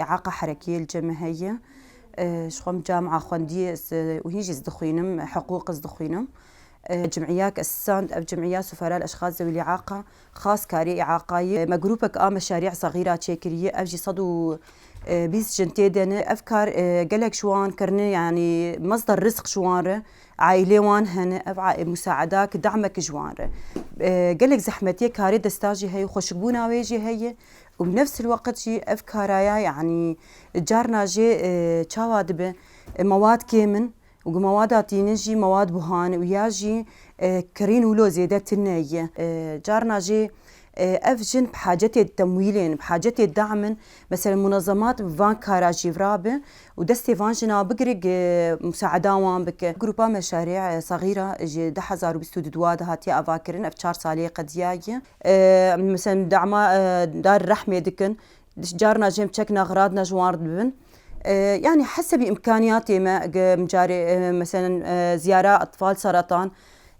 إعاقة حركية الجماهية شخوم جامعة خوندي وهيجي زدخوينم حقوق زدخوينم جمعيات أساساً أو جمعيات سفراء الأشخاص ذوي الإعاقة خاص كاري إعاقاية مجروبك مشاريع صغيرة تشكرية أفجي صدو بيس جنتيدن أفكار قالك شوان كرني يعني مصدر رزق شوان عائلة وان هن أبع مساعدات دعمك جوان قالك زحمتي كاري دستاجي هي خوشبونا ويجي هي وبنفس الوقت شي أفكارها يعني جارنا جي تشاواد مواد كيمن ومواداتي نجي مواد بهان وياجي كرين ولو زيادة النية جارنا جي أفجن بحاجة التمويلين بحاجة الدعم مثلا منظمات فان كاراجي فرابة ودستي فانجنا بقرق مساعدة بك جروبا مشاريع صغيرة جي 1022 هاتي أفاكرن أفشار صالية قدياية مثلا دعم دار الرحمة دكن جارنا جيم تشكنا أغراضنا جوارد ببن يعني حسب إمكانياتي ما مجاري مثلا زيارة أطفال سرطان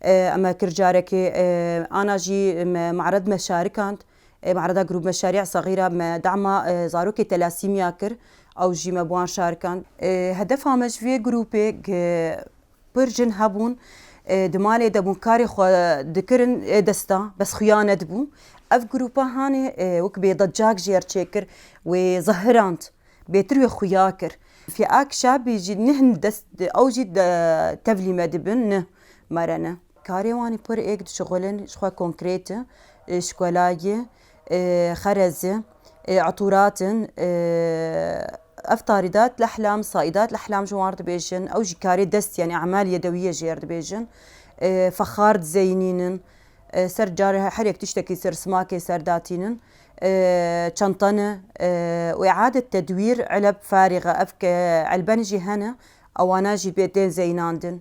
أما كرجاركي أنا جي معرض مشاركات معرض جروب مشاريع صغيرة دعم زاروكي تلاسيميا كر أو جي مبوان شاركان هدفها مجفي جروبي برجن هبون دمالي دبون كاري خو ذكرن دستا بس خيانة دبو أف جروبا هاني وكبي ضجاج جير تشكر وظهرانت بيتروي خياكر في أك شاب يجي نهن دست أو جد تفلي مدبن مرنا كاريواني بور إيك شغلن شخوا كونكريت شكولاية خرزة عطورات أفتاردات الأحلام صائدات الأحلام جوارد بيجن أو جي كاري دست يعني أعمال يدوية جيرد بيجن فخار زينين سر جارها حريك تشتكي سر سماكي سر داتينن شنطنة وإعادة تدوير علب فارغة أفك علبانجي هنا أو أنا جي بيتين زيناندن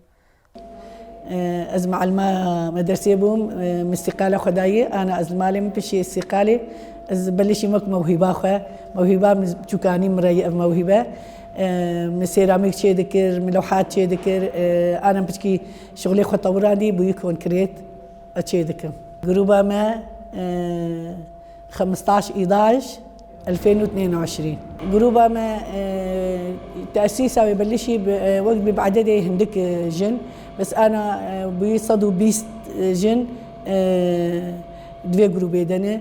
أزمع الماء مدرسة بوم مستقالة خداية أنا أزمالي بشي استقالة بلشي مك موهبة خا موهبة مشوكاني مريء موهبة من سيراميك شيء ذكر من لوحات شيء ذكر أنا بشكي شغلي خطوراني بيكون كريت شيء ذكر جروبا ما 15/11/2022 جروبا ما تأسيسها ببلشي وقت بعددي هندك جن بس أنا بيصدوا بيست جن دوي جروبي دنا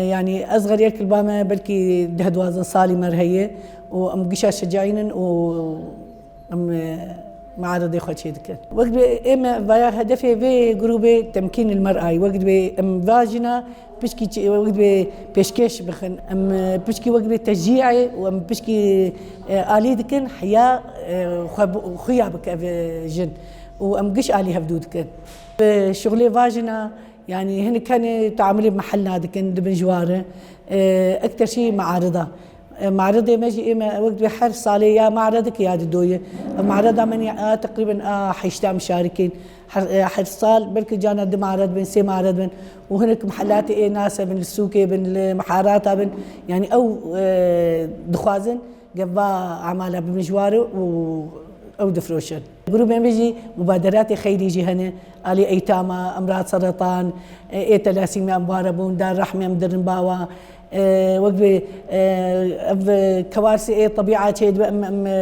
يعني أصغر ياك الباما بلكي دهدوازن صالي مرهية وأم قشا شجعينن وأم معارض ياخد شيء ذكر وقت إما بيا هدفي في جروبي تمكين المرأة وقت أم فاجنا بشكي وقت بيشكيش بخن أم بشكي وقت تشجيعي وأم بشكي آلي ذكر حياة خيابك جن وأم قش آلي هفدود كن شغلي فاجنا يعني هن كان تعاملي بمحلنا دكن دبن جواره أكثر شيء معارضة معرضة ماجي إما وقت بحر صالي يا معرضك يا دوية معرضة من تقريبا حيشتا مشاركين حر صال بلكي جانا دي معرض بن سي معرض بن وهناك محلات ناس بن السوقي بن المحارات بن يعني أو دخوازن قبا أعمالها بمجواره أو دفروشن جروب بيجي مبادرات خيري جي هنا آلي أيتاما أمراض سرطان تلاسيميا مباربون دار رحمة مدرن باوا وقت كوارث طبيعة شيء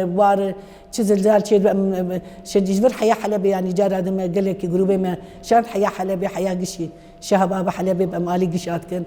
بوار زلزال شيء شجير حياة حلبي يعني جار هذا ما قال لك جروبي ما شان حياة حلبي حياة قشي شهبابة حلبي بأمالي قشات كن